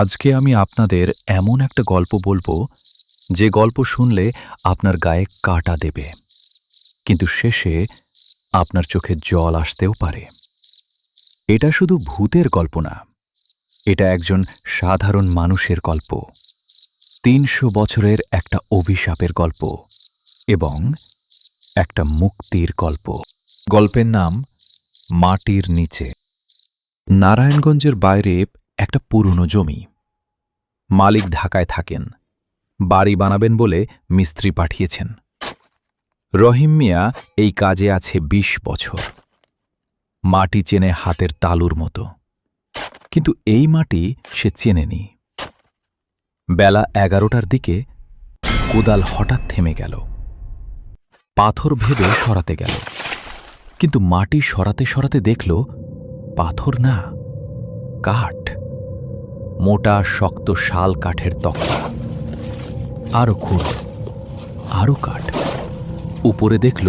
আজকে আমি আপনাদের এমন একটা গল্প বলবো যে গল্প শুনলে আপনার গায়ে কাঁটা দেবে, কিন্তু শেষে আপনার চোখে জল আসতেও পারে। এটা শুধু ভূতের গল্প না, এটা একজন সাধারণ মানুষের গল্প, ৩০০ বছরের একটা অভিশাপের গল্প এবং একটা মুক্তির গল্প। গল্পের নাম মাটির নিচে। নারায়ণগঞ্জের বাইরে একটা পুরনো জমি। মালিক ঢাকায় থাকেন, বাড়ি বানাবেন বলে মিস্ত্রি পাঠিয়েছেন। রহিম মিয়া এই কাজে আছে ২০ বছর। মাটি চেনে হাতের তালুর মতো, কিন্তু এই মাটি সে চেনেনি। বেলা ১১টার দিকে কোদাল হঠাৎ থেমে গেল। পাথর ভেবে সরাতে গেল, কিন্তু মাটি সরাতে সরাতে দেখল পাথর না, কাঠ। মোটা শক্ত শাল কাঠের তক্তা। আরো খুঁড়ল, আরো কাঠ। উপরে দেখল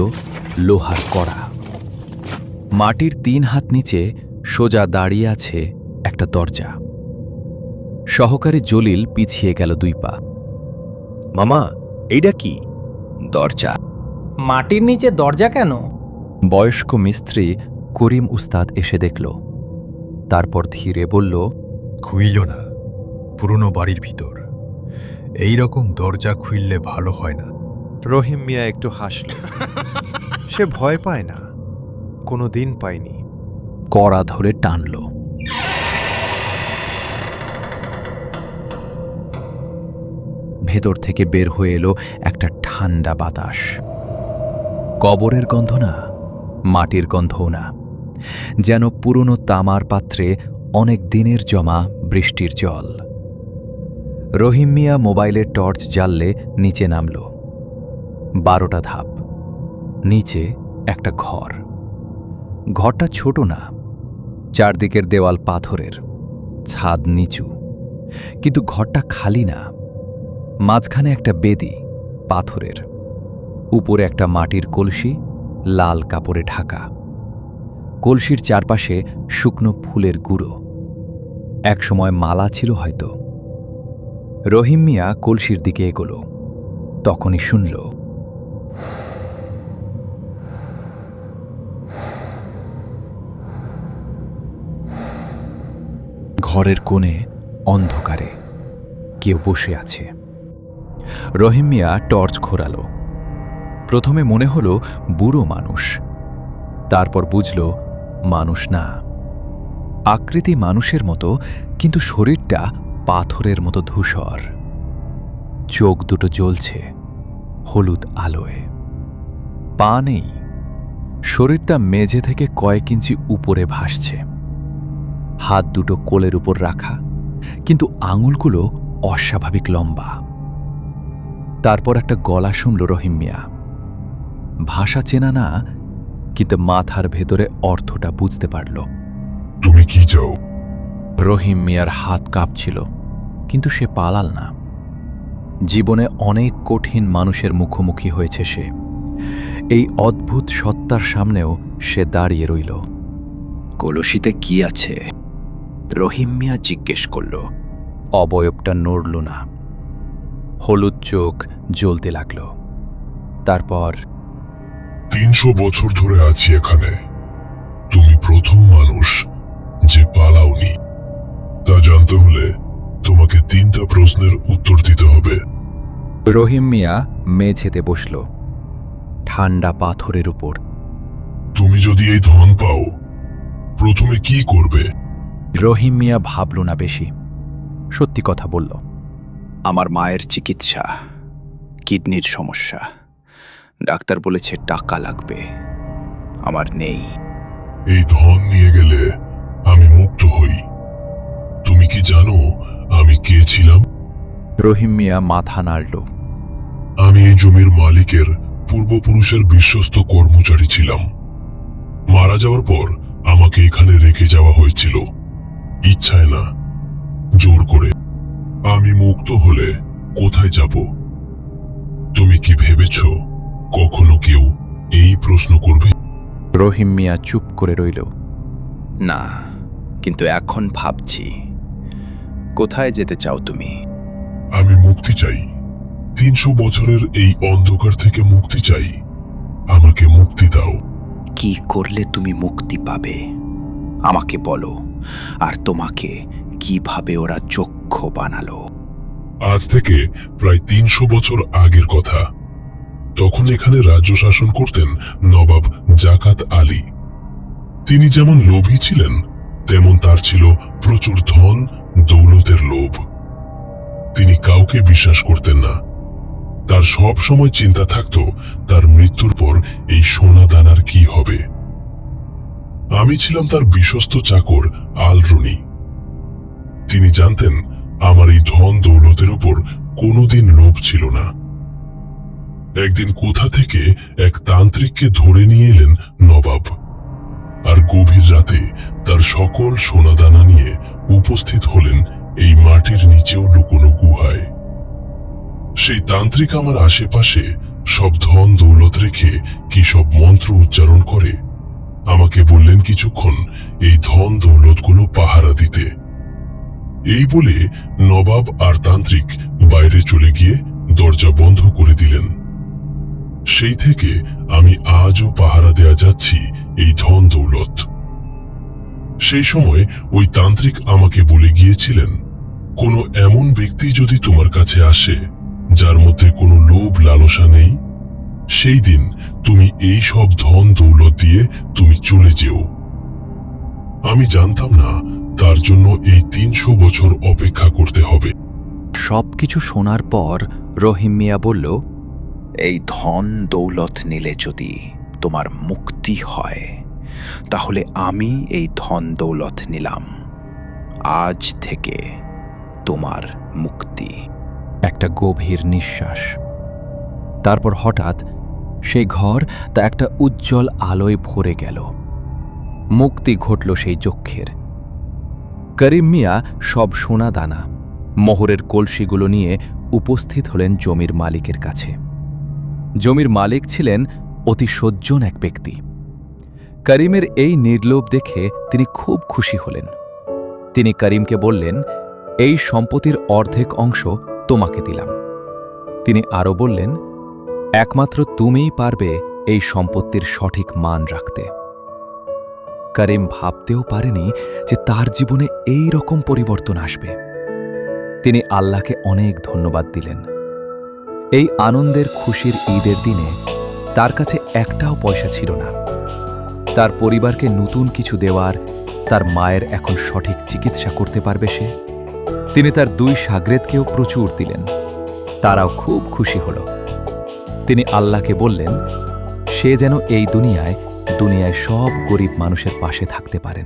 লোহার কড়া। মাটির ৩ হাত নিচে সোজা দাঁড়িয়ে আছে একটা দরজা। সহকারী জলিল পিছিয়ে গেল ২ পা। মামা, এইটা কি? দরজা। মাটির নিচে দরজা কেন? বয়স্ক মিস্ত্রি করিম উস্তাদ এসে দেখল, তারপর ধীরে বলল, খুইল না, পুরনো বাড়ির ভিতর এই রকম দরজা খুললে ভালো হয় না। রহিম মিয়া একটু হাসল। সে ভয় পায় না, কোনো দিন পায়নি। কড়া ধরে টানল। ভেতর থেকে বের হয়ে এলো একটা ঠান্ডা বাতাস। কবরের গন্ধ না, মাটির গন্ধও না, যেন পুরনো তামার পাত্রে অনেক দিনের জমা বৃষ্টির জল। রহিম মিয়া মোবাইলের টর্চ জ্বাললে নিচে নামল। ১২টা ধাপ। নিচে একটা ঘর। ঘরটা ছোট না, চারদিকের দেওয়াল পাথরের, ছাদ নিচু, কিন্তু ঘরটা খালি না। মাঝখানে একটা বেদি, পাথরের, উপরে একটা মাটির কলসি, লাল কাপড়ে ঢাকা। কলসির চারপাশে শুকনো ফুলের গুঁড়ো। একসময় মালা ছিল হয়তো। রহিম মিয়া কলসির দিকে এগোল, তখনই শুনল ঘরের কোণে অন্ধকারে কেউ বসে আছে। রহিম মিয়া টর্চ ঘোরাল। প্রথমে মনে হল বুড়ো মানুষ, তারপর বুঝল মানুষ না। আকৃতি মানুষের মতো, কিন্তু শরীরটা পাথরের মতো ধূসর। চোখ দুটো জ্বলছে হলুদ আলোয়। পা নেই, শরীরটা মেঝে থেকে কয়েক ইঞ্চি উপরে ভাসছে। হাত দুটো কোলের উপর রাখা, কিন্তু আঙুলগুলো অস্বাভাবিক লম্বা। তারপর একটা গলা শুনল রহিম মিয়া। ভাষা চেনা না, কিন্তু মাথার ভেতরে অর্থটা বুঝতে পারল। তুমি কি চাও? রহিম মিয়ার হাত কাঁপছিল, কিন্তু সে পালাল না। জীবনে অনেক কঠিন মানুষের মুখোমুখি হয়েছে সে। এই অদ্ভুত সত্তার সামনেও সে দাঁড়িয়ে রইল। কলসিতে কি আছে? রহিম মিয়া জিজ্ঞেস করল। অবয়বটা নড়ল না। হলুদ চোখ জ্বলতে লাগল। তারপর, ৩০০ বছর ধরে আছি এখানে। তুমি প্রথম মানুষ যে পালাওনি। তা জানতে হলে তোমাকে ৩টা প্রশ্নের উত্তর দিতে হবে। রহিম মিয়া মেঝেতে বসল, ঠান্ডা পাথরের উপর। তুমি যদি এই ধন পাও, প্রথমে কি করবে? রহিম মিয়া ভাবল না বেশি, সত্যি কথা বলল। আমার মায়ের চিকিৎসা, কিডনির সমস্যা। ডাক্তার বলেছে টাকা লাগবে, আমার নেই। এই ধন নিয়ে গেলে আমি মুক্ত হই। তুমি কি জানো আমি কে ছিলাম? রহিম মিয়া মাথা নাড়ল। আমি এই জমির মালিকের পূর্বপুরুষের বিশ্বস্ত কর্মচারী ছিলাম। মারা যাওয়ার পর আমাকে এখানে রেখে যাওয়া হয়েছিল, ইচ্ছায় না, জোর করে। আমি মুক্ত হলে কোথায় যাব? তুমি কি ভেবেছ কখনো কেউ এই প্রশ্ন করবে? রহিম মিয়া চুপ করে রইল। না, কিন্তু এখন ভাবছি কোথায় যেতে চাও তুমি? আমি মুক্তি চাই। 300 বছরের এই অন্ধকার থেকে মুক্তি চাই। আমাকে মুক্তি দাও। কি করলে তুমি মুক্তি পাবে আমাকে বলো, আর তোমাকে কিভাবে ওরা চক্ষু বানালো? আজ থেকে প্রায় 300 বছর আগের কথা। তখন এখানে রাজ্য শাসন করতেন নবাব জাকাত আলী। তিনি যেমন লোভী ছিলেন, তেমন তার ছিল প্রচুর ধন দৌলতের লোভ। তিনি কাউকে বিশ্বাস করতেন না। তার সব সময় চিন্তা থাকত তার মৃত্যুর পর এই সোনা দানার কি হবে। আমি ছিলাম তার বিশ্বস্ত চাকর আলরুনি। তিনি জানতেন আমার এই ধন দৌলতের উপর কোনোদিন লোভ ছিল না। একদিন কোথা থেকে এক তান্ত্রিককে ধরে নিয়ে এলেন নবাব, আর গভীর রাতে তার সকল সোনাদানা নিয়ে উপস্থিত হলেন এই মাটির নিচেও লুকোনো গুহায়। সেই তান্ত্রিক আমার আশেপাশে সব ধন দৌলত রেখে কি সব মন্ত্র উচ্চারণ করে আমাকে বললেন কিছুক্ষণ এই ধন দৌলতগুলো পাহারা দিতে। এই বলে নবাব আর তান্ত্রিক বাইরে চলে গিয়ে দরজা বন্ধ করে দিলেন। সেই থেকে আমি আজও পাহারা দেয়া যাচ্ছি এই ধন দৌলত। সেই সময় ওই তান্ত্রিক আমাকে বলে গিয়েছিলেন, কোনো এমন ব্যক্তি যদি তোমার কাছে আসে যার মধ্যে কোনো লোভ লালসা নেই, সেই দিন তুমি এই সব ধন দৌলত দিয়ে তুমি চলে যেও। আমি জানতাম না তার জন্য এই 300 বছর অপেক্ষা করতে হবে। সবকিছু শোনার পর রহিম মিয়া বলল, এই ধন দৌলত নিলে যদি তোমার মুক্তি হয়, তাহলে আমি এই ধন দৌলত নিলাম। আজ থেকে তোমার মুক্তি। একটা গভীর নিঃশ্বাস। তারপর হঠাৎ সেই ঘর তা একটা উজ্জ্বল আলোয় ভরে গেল। মুক্তি ঘটল সেই যক্ষের। করিম মিয়া সব সোনা দানা মোহরের কলসিগুলো নিয়ে উপস্থিত হলেন জমির মালিকের কাছে। জমির মালিক ছিলেন অতি সজ্জন এক ব্যক্তি। করিমের এই নির্লোভ দেখে তিনি খুব খুশি হলেন। তিনি করিমকে বললেন, এই সম্পত্তির অর্ধেক অংশ তোমাকে দিলাম। তিনি আরও বললেন, একমাত্র তুমিই পারবে এই সম্পত্তির সঠিক মান রাখতে। করিম ভাবতেও পারেনি যে তার জীবনে এই রকম পরিবর্তন আসবে। তিনি আল্লাহকে অনেক ধন্যবাদ দিলেন। এই আনন্দের খুশির ঈদের দিনে তার কাছে একটাও পয়সা ছিল না। তার পরিবারকে নতুন কিছু দেওয়ার, তার মায়ের এখন সঠিক চিকিৎসা করতে পারবে সে। তিনি তার 2 শাগরেদকেও প্রচুর দিলেন। তারাও খুব খুশি হল। তিনি আল্লাহকে বললেন, সে যেন এই দুনিয়ায় সব গরিব মানুষের পাশে থাকতে পারেন।